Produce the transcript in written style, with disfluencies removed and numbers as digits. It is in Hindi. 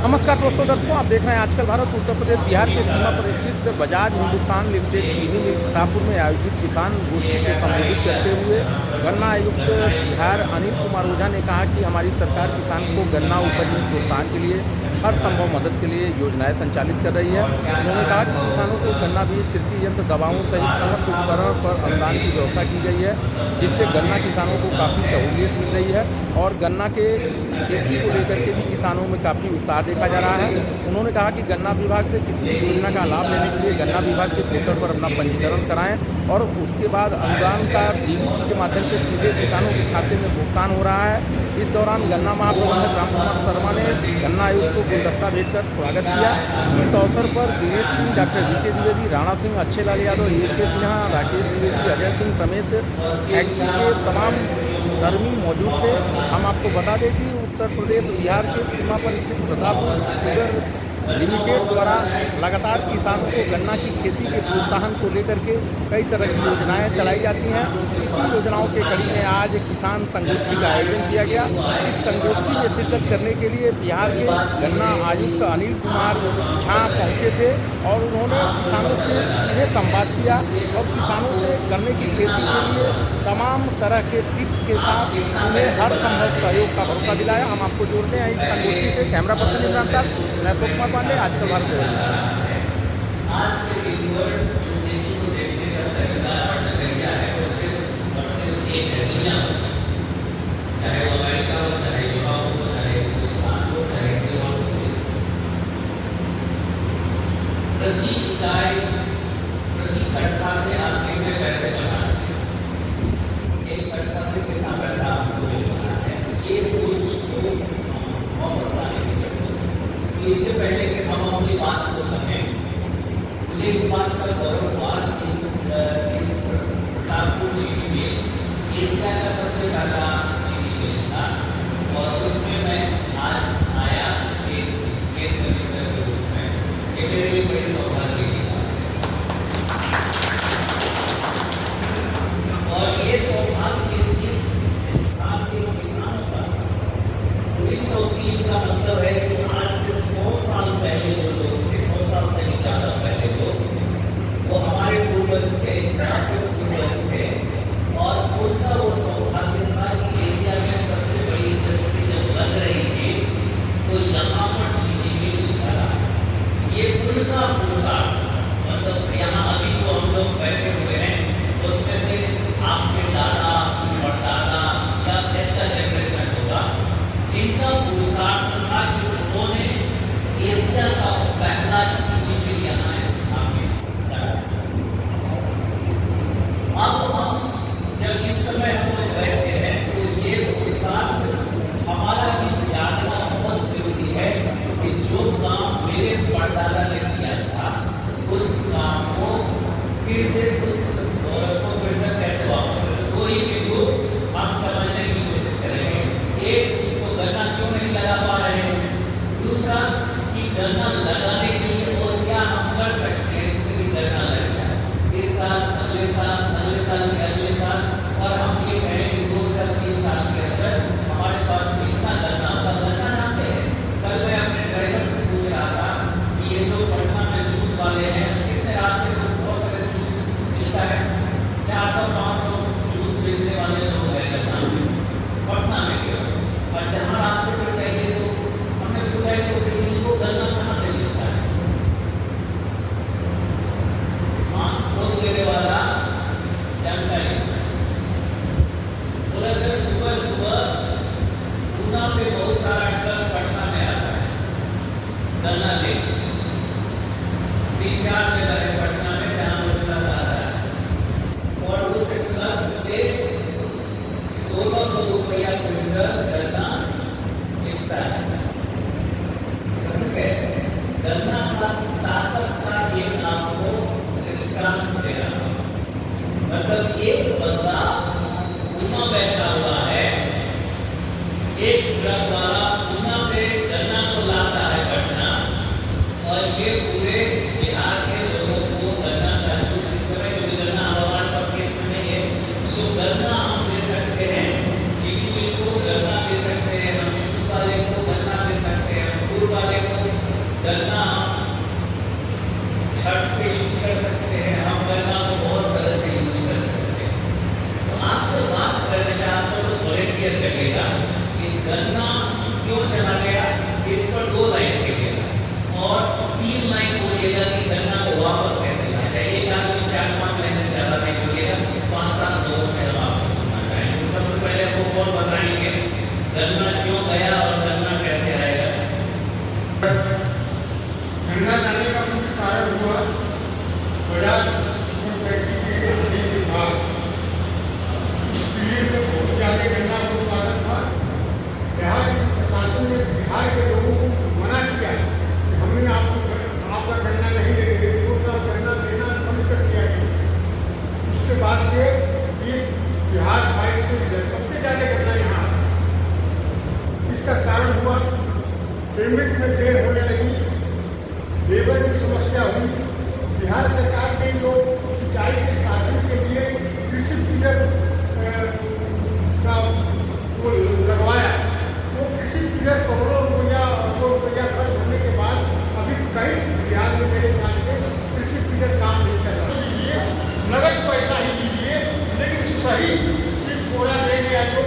नमस्कार दोस्तों दर्शकों, आप देख रहे हैं आजकल भारत उत्तर प्रदेश बिहार के सीमा पर स्थित बजाज हिंदुस्तान लिमिटेड चीनी मिल प्रतापपुर में आयोजित किसान गोष्ठी को संबोधित करते हुए गन्ना आयुक्त बिहार अनिल कुमार ओझा ने कहा कि हमारी सरकार किसान को गन्ना उपज में प्रोत्साहन के लिए हर संभव मदद के लिए योजनाएं संचालित कर रही है। उन्होंने कहा कि किसानों को गन्ना बीज, कृषि यंत्र, दवाओं सहित समस्त उपकरण पर अनुदान की व्यवस्था की गई है, जिससे गन्ना किसानों को काफ़ी सहूलियत मिल रही है और गन्ना के खेती को लेकर के भी किसानों में काफ़ी उत्साह देखा जा रहा है। उन्होंने कहा कि गन्ना विभाग से किसी भी योजना का लाभ लेने के लिए गन्ना विभाग के पोर्टल पर अपना पंजीकरण कराएं और उसके बाद अनुदान का डीबीटी के माध्यम से सीधे किसानों के खाते में भुगतान हो रहा है। इस दौरान गन्ना महाप्रबंधक रामकुमार शर्मा ने गन्ना आयुक्त को गुलदस्ता भेजकर स्वागत किया। इस अवसर पर Dinesh Singh, doctor VK Dwivedi, Rana Singh, Achchhelal Yadav, AK Sinha, Rakesh Dwivedi, Ajay Singh समेत फैक्ट्री के तमाम कर्मी मौजूद थे। हम आपको बता दें कि उत्तर प्रदेश बिहार के सीमा पर स्थित प्रतापपुर शुगर लिमिटेड द्वारा लगातार किसानों को गन्ना की खेती के प्रोत्साहन को लेकर के कई तरह की योजनाएं चलाई जाती हैं। इन योजनाओं के कड़ी में आज किसान संगोष्ठी का आयोजन किया गया। इस संगोष्ठी में शिरकत करने के लिए बिहार के गन्ना आयुक्त अनिल कुमार झा पहुंचे थे और उन्होंने किसानों से सीधे संवाद किया और किसानों से गन्ने की खेती के लिए तमाम तरह के टिप्स के साथ उन्हें हर संभव सहयोग का भरोसा दिलाया। हम आपको जोड़ते हैं इस संगोष्ठी से। कैमरा पर्सन इमरान साहब, मैं अशोक कुमार पांडे, आजकल भारत। आज के दिन पर जो खेती को देखने का तरीका और नजरिया है वो सिर्फ एक है दुनिया में, चाहे वो अमेरिका हो, चाहे यूरोप हो, चाहे हिंदुस्तान हो, चाहे यूरोप हो, प्रति इकाई, प्रति कट्ठा से आप कितने पैसे बना रहे हैं, एक कट्ठा से कितना पैसा आपको मिल रहा है, ये सोच को वापस लाने की जरूरत है। तो इससे पहले कि हम अपनी बात को कहें, मुझे इस बात का गौरव हुआ कि इस प्रतापपुर चीनी मिल एशिया का सबसे बड़ा चीनी मिल था और उसमें मैं आज आया एक केंद्र कमिश्नर के रूप में। ये मेरे लिए बड़ी सौभाग्य की बात है और ये सौभाग्य इस स्थान के किसानों का। 1903 का मतलब है कि आज से 100 साल पहले जो लोग थे, 100 साल से भी ज़्यादा पहले लोग, वो हमारे पूर्वज थे, हमारे पूर्वज थे और उनका वो सौभाग्य था कि एशिया में सबसे बड़ी इंडस्ट्री जब लग रही थी तो यहाँ पर चीनी मिल निकाला। ये उनका पुरुषार्थ, मतलब यहाँ अभी जो हम लोग बैठे हुए हैं उसमें से आपके दादा और दादा या इतना जनरेशन होगा जिनका पुरुषार्थ था कि उन्होंने एशिया का पहला चीनी मिल यहाँ स्थापित करा। अब हम जब इस समय हम लोग बैठे हैं तो ये पुरुषार्थ हमारा भी जानना बहुत जरूरी है कि जो काम मेरे परदादा ने किया था उस काम को फिर से उस गौरव को फिर से कैसे वापस करें। दो ही बिंदु हम समझने की कोशिश करेंगे। एक, तो गन्ना क्यों नहीं लगा पा रहे हैं, दूसरा कि गन्ना लगाने के लिए और क्या हम कर सकते हैं जिससे कि गन्ना लग जाए इस साल, अगले साल, अगले साल के अगले साल, और हम ये कहें कि 2 से 3 साल के अंदर हमारे पास में इतना गन्ना होगा। गन्ना जानते हैं, कल मैं अपने ड्राइवर से पूछ रहा था कि ये जो पटना में जूस वाले हैं कितने रास्ते में बहुत तरह जूस मिलता है, 400-500 जूस बेचने वाले लोग हैं गन्ना में, पटना में केवल। और जहाँ रास्ते पर जाइए तो हमने पूछा तो इनको गन्ना कहाँ से मिलता है, हाँ खोद देने वाला जानकारी दरअसल सुबह सुबह पूना से बहुत सारा ट्रक पटना में आता है गन्ना लेके। 3-4 जगह है पटना में जहाँ वो ट्रक आता है और उस ट्रक से 1600 रुपया क्विंटल गन्ना मिलता है। समझ गए? गन्ना का ताकत का एक आपको दृष्टांत दे रहा हूं। मतलब एक बंदा पूना बैठा हुआ है, एक ट्रक वाला पूना से गन्ना को लाता है पटना और ये पूरे बिहार के लोगों को गन्ना का जूस, इस समय जो गन्ना हमारे पास खेत में नहीं है, सो गन्ना हम दे सकते हैं, चीनी मिल को गन्ना दे सकते हैं, हम जूस वाले को गन्ना दे सकते हैं, गुड़ वाले को गन्ना छठ पे यूज कर सकते हैं, हम गन्ना को बहुत तरह से यूज कर सकते हैं। तो आपसे बात करने में आप सब लोग वॉलेंटियर करिएगा कि गन्ना क्यों चला गया, इस पर 2 लाइन करिएगा और 3 लाइन बोलिएगा कि गन्ना को वापस कैसे लाया जाए। एक आदमी 4-5 लाइन से ज़्यादा नहीं बोलिएगा, 5-7 लोगों से हम आपसे सुनना चाहेंगे। तो सबसे पहले आपको कौन बताएंगे गन्ना क्यों गया और गन्ना कैसे आएगा? गन्ना जाने का मुख्य कारण हुआ बजाज शुगर फैक्ट्री के आने के बाद इस पीरियड में बहुत ज़्यादा गन्ना का उत्पादन था। बिहार प्रशासन ने बिहार के लोगों को मना किया कि हमने आपका गन्ना नहीं लेंगे, 2 साल गन्ना देना बंद कर दिया गया। उसके बाद से ये बिहार साइड से सबसे ज़्यादा गन्ना यहाँ आता। इसका कारण हुआ पेमेंट में देर होने लगी, लेबर की समस्या हुई। बिहार सरकार ने जो सिंचाई के साधन के लिए कृषि फीडर का वो लगवाया, वो कृषि फीडर करोड़ों रुपया खर्च होने के बाद अभी कहीं बिहार में मेरे ख्याल से कृषि फीडर काम नहीं कर रहा है। नगद पैसा ही दीजिए, लेकिन सही चीज पूरा देंगे या जो